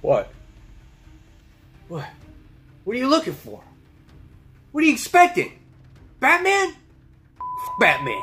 What? What? What are you looking for? What are you expecting? Batman? F Batman.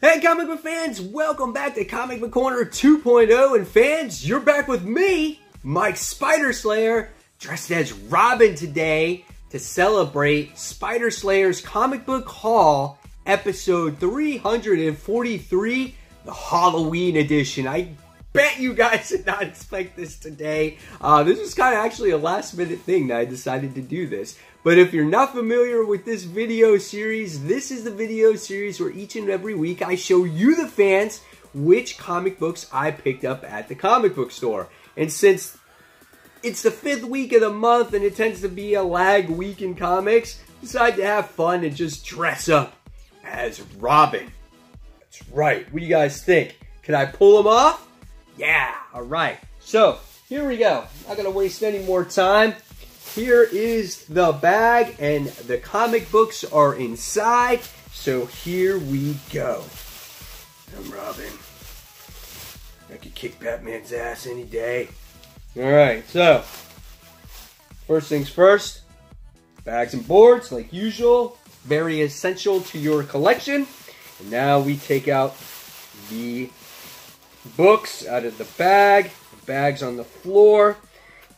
Hey comic book fans, welcome back to Comic Book Corner 2.0, and fans, you're back with me, Mike Spider Slayer, dressed as Robin today to celebrate Spider Slayer's Comic Book Haul, episode 343, the Halloween edition. I bet you guys did not expect this today. This was kind of actually a last minute thing that I decided to do this. But if you're not familiar with this video series, this is the video series where each and every week I show you, the fans, which comic books I picked up at the comic book store. And since it's the 5th week of the month and it tends to be a lag week in comics, I decided to have fun and just dress up as Robin. That's right. What do you guys think? Can I pull them off? Yeah. All right. So here we go. Not going to waste any more time. Here is the bag, and the comic books are inside, so here we go. I'm Robin. I could kick Batman's ass any day. Alright, so, first things first, bags and boards, like usual, very essential to your collection. And now we take out the books out of the bag, the bag's on the floor.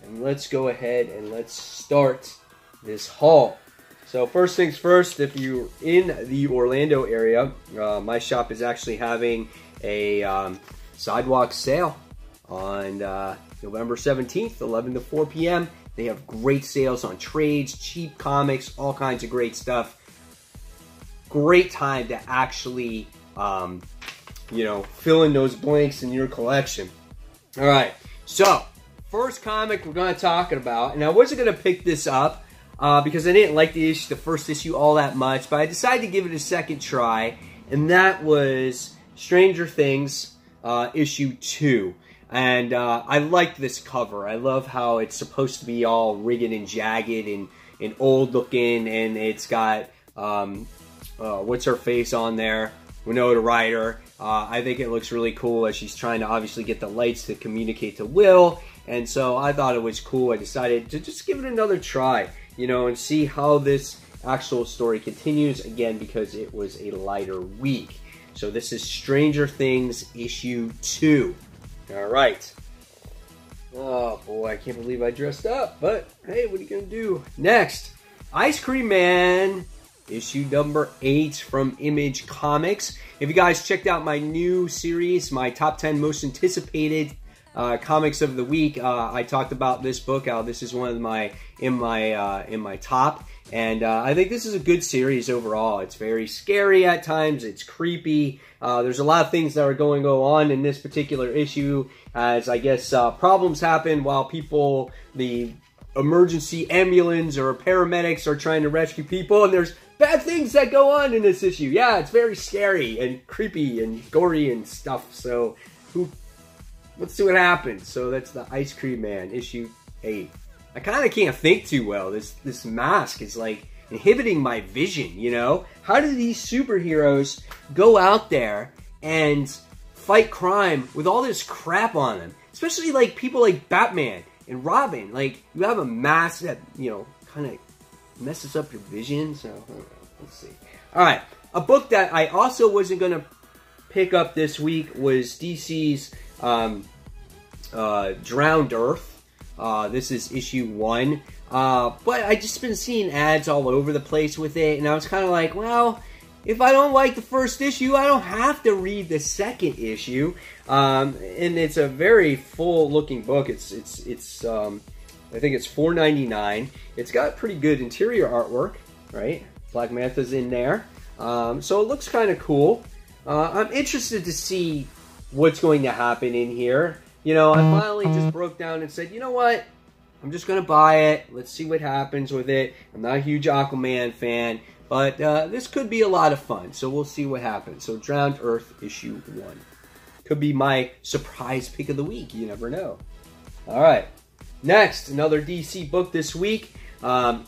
And let's go ahead and let's start this haul. So first things first, if you're in the Orlando area, my shop is actually having a sidewalk sale on November 17th, 11 to 4 p.m. They have great sales on trades, cheap comics, all kinds of great stuff. Great time to actually, fill in those blanks in your collection. All right, so first comic we're going to talk about, and I wasn't going to pick this up because I didn't like the first issue all that much, but I decided to give it a second try, and that was Stranger Things issue 2. And I liked this cover. I love how it's supposed to be all rigged and jagged and old looking, and it's got what's her face on there, Winona Ryder. I think it looks really cool as she's trying to obviously get the lights to communicate to Will. And so I thought it was cool. I decided to just give it another try, and see how this actual story continues, again, because it was a lighter week. So this is Stranger Things issue 2. All right. Oh boy, I can't believe I dressed up, but hey, what are you gonna do? Next, Ice Cream Man issue number 8 from Image Comics. If you guys checked out my new series, my top 10 most anticipated comics of the week, I talked about this book. This is one of my in my top, and I think this is a good series overall. It's very scary at times. It's creepy. There's a lot of things that are going to go on in this particular issue, as I guess problems happen while the emergency ambulance or paramedics are trying to rescue people, and there's bad things that go on in this issue. Yeah, it's very scary and creepy and gory and stuff. So let's see what happens. So that's the Ice Cream Man, issue 8. I kind of can't think too well. This mask is like inhibiting my vision, How do these superheroes go out there and fight crime with all this crap on them? Especially like people like Batman and Robin. Like, you have a mask that, kind of messes up your vision. So, let's see. Alright, a book that I also wasn't going to pick up this week was DC's Drowned Earth. This is issue 1. But I just been seeing ads all over the place with it, and I was kind of like, well, if I don't like the first issue, I don't have to read the second issue. And it's a very full-looking book. It's I think it's $4.99. It's got pretty good interior artwork, right? Black Manta's in there, so it looks kind of cool. I'm interested to see what's going to happen in here. I finally just broke down and said, you know what? I'm just going to buy it. Let's see what happens with it. I'm not a huge Aquaman fan, but this could be a lot of fun. So we'll see what happens. So Drowned Earth issue 1. Could be my surprise pick of the week. You never know. All right. Next, another DC book this week.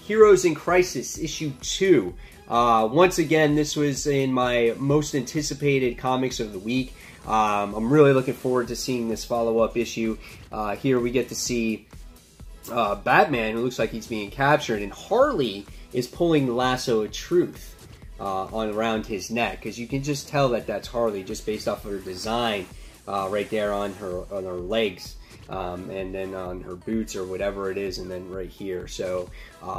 Heroes in Crisis, issue 2. Once again, this was in my most anticipated comics of the week. I'm really looking forward to seeing this follow-up issue. Here we get to see Batman, who looks like he's being captured, and Harley is pulling the lasso of truth around his neck, because you can just tell that that's Harley just based off of her design right there on her legs, and then on her boots or whatever it is, and then right here. So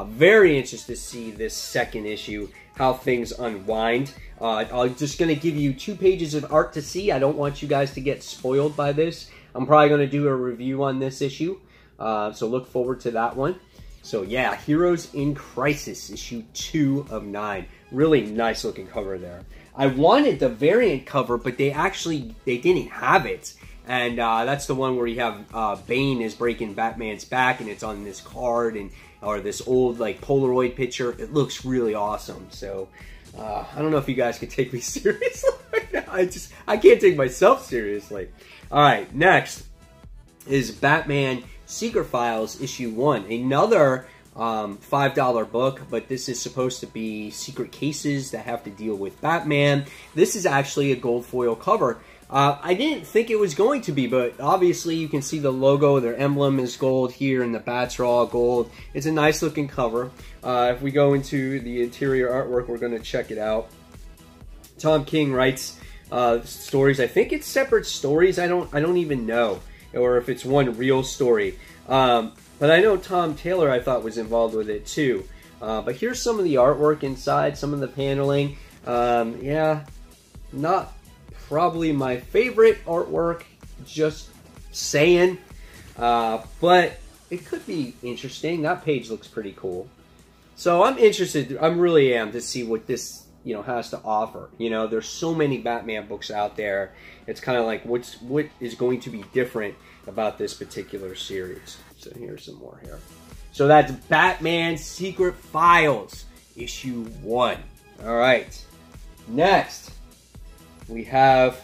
very interested to see this second issue, how things unwind. I'm just going to give you 2 pages of art to see. I don't want you guys to get spoiled by this. I'm probably going to do a review on this issue, so look forward to that one. So yeah, Heroes in Crisis, issue 2 of 9. Really nice looking cover there. I wanted the variant cover, but they didn't have it. And that's the one where you have Bane is breaking Batman's back, and it's on this card, or this old like Polaroid picture. It looks really awesome. So I don't know if you guys can take me seriously. I can't take myself seriously. All right, next is Batman Secret Files issue 1, another $5 book, but this is supposed to be secret cases that have to deal with Batman. This is actually a gold foil cover. I didn't think it was going to be, but obviously you can see the logo, their emblem is gold here, and the bats are all gold. It's a nice looking cover. If we go into the interior artwork, we're going to check it out. Tom King writes stories. I think it's separate stories. I don't even know, or if it's one real story. But I know Tom Taylor, I thought, was involved with it too. But here's some of the artwork inside, some of the paneling. Yeah, not probably my favorite artwork, just saying. But it could be interesting. That page looks pretty cool. So I'm interested, I really am, to see what this has to offer. There's so many Batman books out there. It's kind of like, what is going to be different about this particular series? So here's some more here. So that's Batman Secret Files, issue 1. All right. Next, we have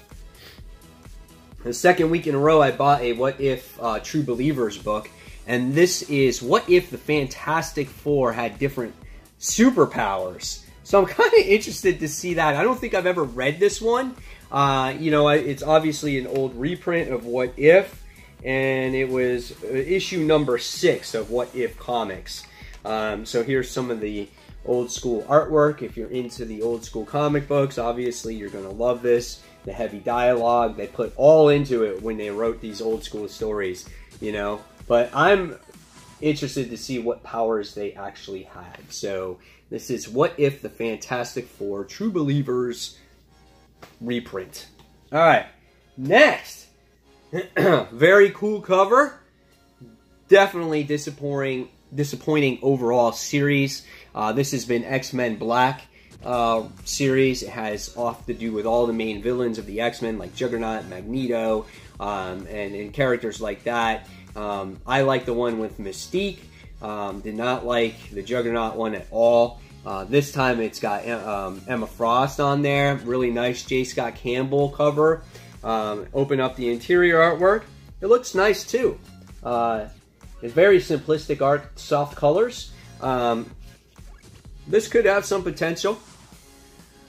the second week in a row I bought a What If True Believers book. And this is What If the Fantastic Four had different superpowers. So I'm kind of interested to see that. I don't think I've ever read this one. It's obviously an old reprint of What If. And it was issue number 6 of What If Comics. So here's some of the old school artwork. If you're into the old school comic books, obviously you're going to love this. The heavy dialogue, they put all into it when they wrote these old school stories, But I'm interested to see what powers they actually had. So this is What If the Fantastic Four True Believers reprint. All right, next. Very cool cover. Definitely disappointing overall series. This has been X-Men Black series. It has off to do with all the main villains of the X-Men, like Juggernaut, Magneto, and characters like that. I like the one with Mystique. Did not like the Juggernaut one at all. This time it's got Emma Frost on there. Really nice J. Scott Campbell cover. Open up the interior artwork. It looks nice too. It's very simplistic art, soft colors. This could have some potential.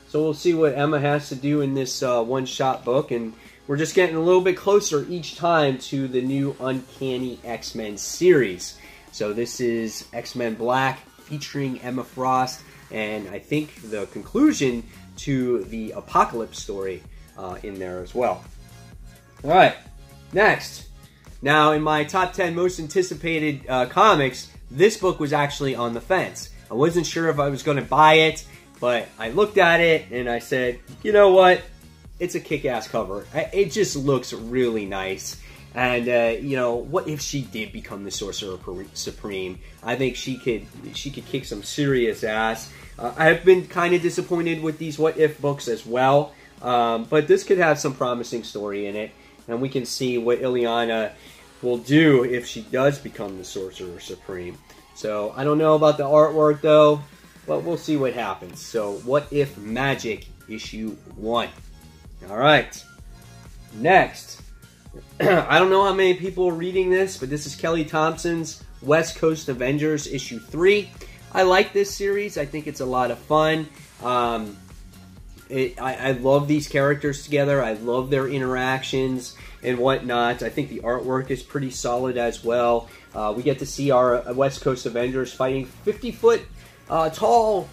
So we'll see what Emma has to do in this one-shot book. And we're just getting a little bit closer each time to the new Uncanny X-Men series. So this is X-Men Black featuring Emma Frost. And I think the conclusion to the Apocalypse story in there as well. All right, next. Now, in my top 10 most anticipated comics, this book was actually on the fence. I wasn't sure if I was going to buy it, but I looked at it and I said, you know what? It's a kick-ass cover. It just looks really nice. And, what if she did become the Sorcerer Supreme? I think she could kick some serious ass. I've been kind of disappointed with these What If books as well. But this could have some promising story in it. And we can see what Illyana will do if she does become the Sorcerer Supreme. So, I don't know about the artwork, though. But we'll see what happens. So, What If Magic, issue 1. Alright. Next. I don't know how many people are reading this, but this is Kellie Thompson's West Coast Avengers issue 3. I like this series. I think it's a lot of fun. I love these characters together. I love their interactions and whatnot. I think the artwork is pretty solid as well. We get to see our West Coast Avengers fighting 50-foot tall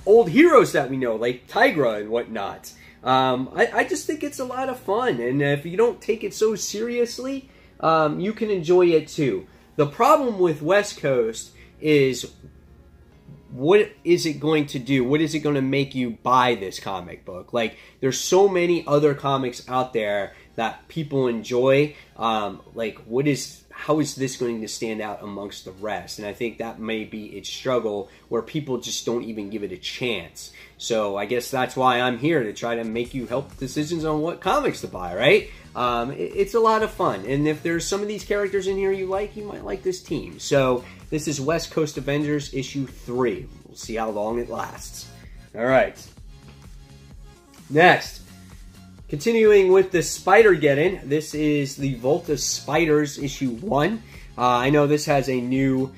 old heroes that we know, like Tigra and whatnot. I just think it's a lot of fun, and if you don't take it so seriously, you can enjoy it too. The problem with West Coast is, what is it going to do? What is it going to make you buy this comic book? Like, there's so many other comics out there that people enjoy. Like, how is this going to stand out amongst the rest? And I think that may be its struggle, where people just don't even give it a chance. So I guess that's why I'm here, to try to make you help decisions on what comics to buy, right? It's a lot of fun. And if there's some of these characters in here you like, you might like this team. So this is West Coast Avengers issue 3. We'll see how long it lasts. All right. Next. Continuing with the Spider-Geddon, this is the Volta Spiders issue 1. I know this has a new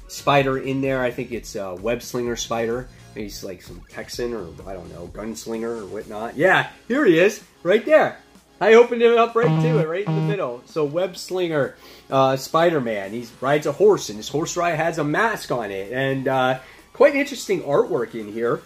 spider in there. I think it's a web-slinger spider. Maybe he's like some Texan, or I don't know, gunslinger or whatnot. Yeah, here he is, right there. I opened it up right to it, right in the middle. So web-slinger Spider-Man. He rides a horse, and his horse ride has a mask on it. And quite interesting artwork in here.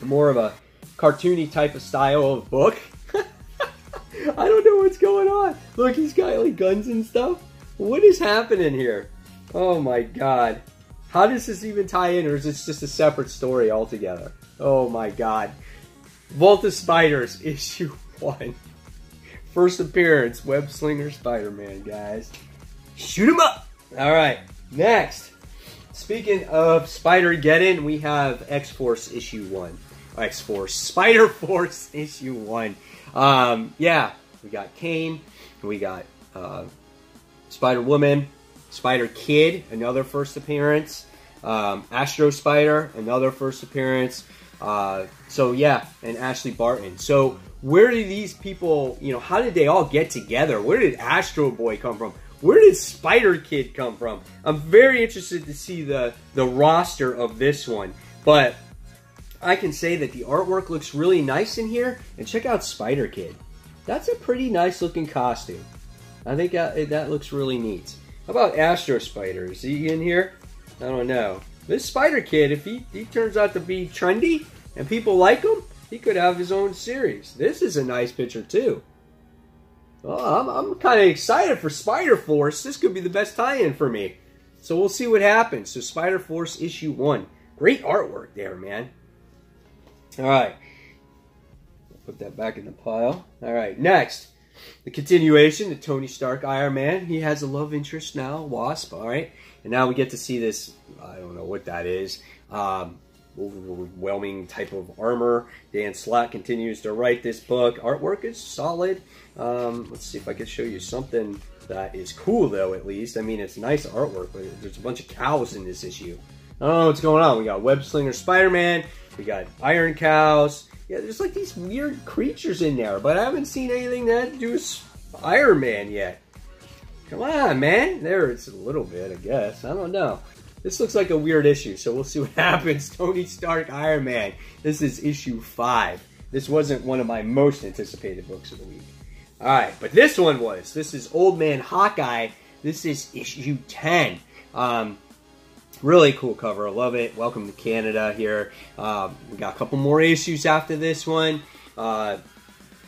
More of a cartoony type of style of book. I don't know what's going on. Look, he's got like guns and stuff. What is happening here? Oh my god. How does this even tie in, or is this just a separate story altogether? Oh my god. Volta Spiders issue 1. First appearance, Web Slinger Spider-Man, guys. Shoot him up! Alright, next. Speaking of Spider-Geddon, we have X-Force issue 1. X-Force, Spider-Force issue 1. Yeah, we got Kane, we got Spider-Woman, Spider-Kid, another first appearance, Astro Spider, another first appearance. So yeah, and Ashley Barton. So where did these people, how did they all get together? Where did Astro Boy come from? Where did Spider-Kid come from? I'm very interested to see the roster of this one. But I can say that the artwork looks really nice in here. And check out Spider-Kid. That's a pretty nice looking costume. I think that looks really neat. How about Astro Spider? Is he in here? I don't know. This Spider-Kid, if he turns out to be trendy and people like him, he could have his own series. This is a nice picture too. Well, I'm kind of excited for Spider-Force. This could be the best tie-in for me. So we'll see what happens. So Spider-Force issue 1. Great artwork there, man. Alright. Put that back in the pile. Alright, next. The continuation, the Tony Stark Iron Man. He has a love interest now, Wasp. Alright. And now we get to see this, I don't know what that is. Overwhelming type of armor. Dan Slott continues to write this book. Artwork is solid. Let's see if I can show you something that is cool, though, at least. I mean, it's nice artwork, but there's a bunch of cows in this issue. I don't know what's going on. We got Web Slinger Spider-Man. We got Iron Cows. Yeah, there's like these weird creatures in there, but I haven't seen anything that had to do with Spider-Man yet. Come on, man. There, it's a little bit, I guess. I don't know. This looks like a weird issue, so we'll see what happens. Tony Stark Iron Man. This is issue 5. This wasn't one of my most anticipated books of the week. Alright, but this one was. This is Old Man Hawkeye. This is issue 10. Really cool cover. I love it. Welcome to Canada here. We got a couple more issues after this one.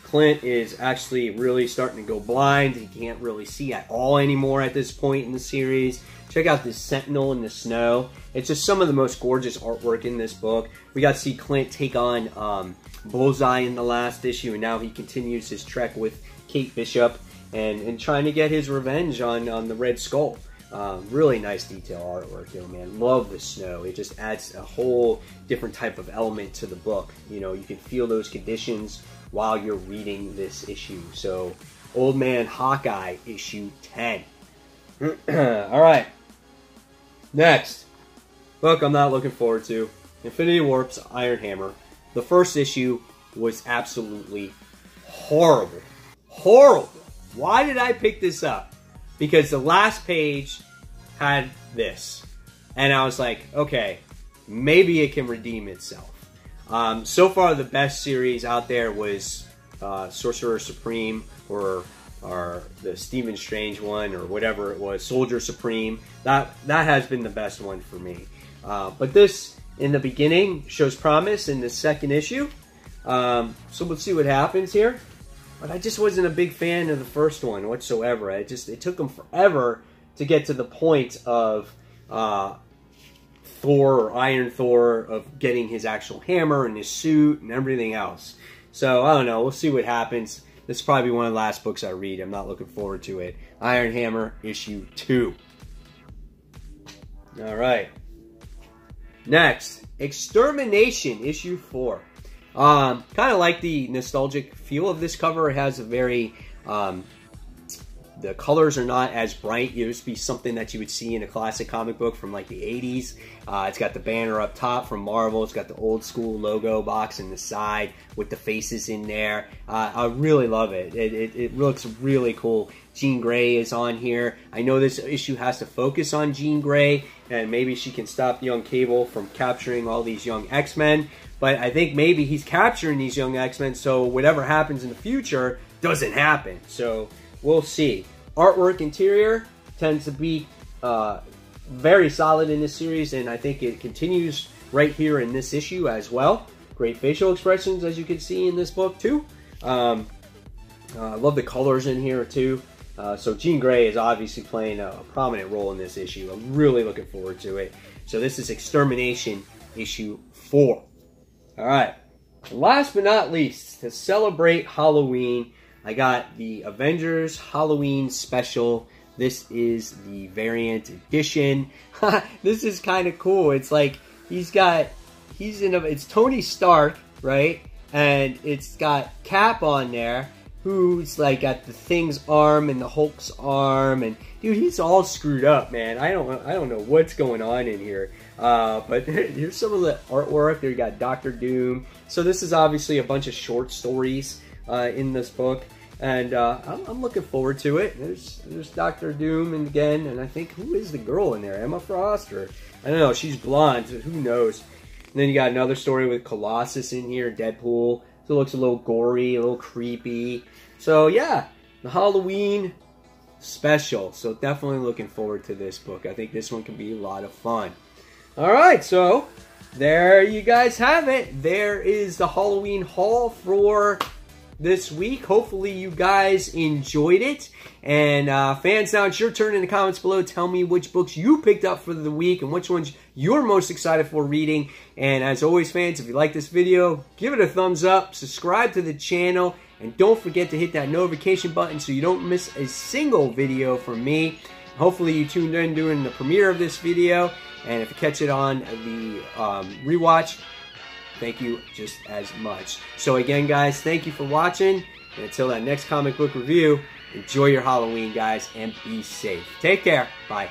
Clint is actually really starting to go blind. He can't really see at all anymore at this point in the series. Check out this Sentinel in the snow. It's just some of the most gorgeous artwork in this book. We got to see Clint take on Bullseye in the last issue, and now he continues his trek with Kate Bishop and trying to get his revenge on the Red Skull. Really nice detail artwork, man. Love the snow. It just adds a whole different type of element to the book. You can feel those conditions while you're reading this issue. So, Old Man Hawkeye, issue 10. Alright. Next. Book I'm not looking forward to. Infinity Warp's Iron Hammer. The first issue was absolutely horrible. Horrible. Why did I pick this up? because the last page had this. And I was like, okay, maybe it can redeem itself. So far, the best series out there was Sorcerer Supreme, or the Stephen Strange one, or whatever it was, Soldier Supreme. That has been the best one for me. But this, in the beginning, shows promise in the second issue. So we'll see what happens here. But I just wasn't a big fan of the first one whatsoever. It took them forever to get to the point of Thor, or Iron Thor, of getting his actual hammer and his suit and everything else. So I don't know. We'll see what happens. This is probably one of the last books I read. I'm not looking forward to it. Iron Hammer issue 2. All right. Next, Extermination issue 4. Kind of like the nostalgic feel of this cover. It has a very, the colors are not as bright. It used to be something that you would see in a classic comic book from like the 80s. It's got the banner up top from Marvel. It's got the old school logo box in the side with the faces in there. I really love it. It looks really cool. Jean Grey is on here. I know this issue has to focus on Jean Grey, and maybe she can stop young Cable from capturing all these young X-Men. But I think maybe he's capturing these young X-Men, so whatever happens in the future doesn't happen. So we'll see. Artwork interior tends to be very solid in this series, and I think it continues right here in this issue as well. Great facial expressions, as you can see in this book too. I love the colors in here too. So Jean Grey is obviously playing a prominent role in this issue. I'm really looking forward to it. So this is Extermination issue 4. All right. Last but not least, to celebrate Halloween, I got the Avengers Halloween special. This is the variant edition. This is kind of cool. It's like it's Tony Stark, right? And it's got Cap on there, who's like got the Thing's arm and the Hulk's arm, and dude, he's all screwed up, man. I don't know what's going on in here. But here's some of the artwork. There you got Doctor Doom. So this is obviously a bunch of short stories in this book, and I'm looking forward to it. There's Doctor Doom, and again, and I think, who is the girl in there? Emma Frost, or I don't know. She's blonde. So who knows? And then you got another story with Colossus in here, Deadpool. So it looks a little gory, a little creepy. So yeah, the Halloween special. So definitely looking forward to this book. I think this one can be a lot of fun. All right, so there you guys have it. There is the Halloween haul for this week. Hopefully you guys enjoyed it. And fans, now it's your turn in the comments below. Tell me which books you picked up for the week and which ones you're most excited for reading. And as always, fans, if you like this video, give it a thumbs up, subscribe to the channel, and don't forget to hit that notification button so you don't miss a single video from me. Hopefully you tuned in during the premiere of this video. And if you catch it on the rewatch, thank you just as much. So again, guys, thank you for watching. And until that next comic book review, enjoy your Halloween, guys, and be safe. Take care. Bye.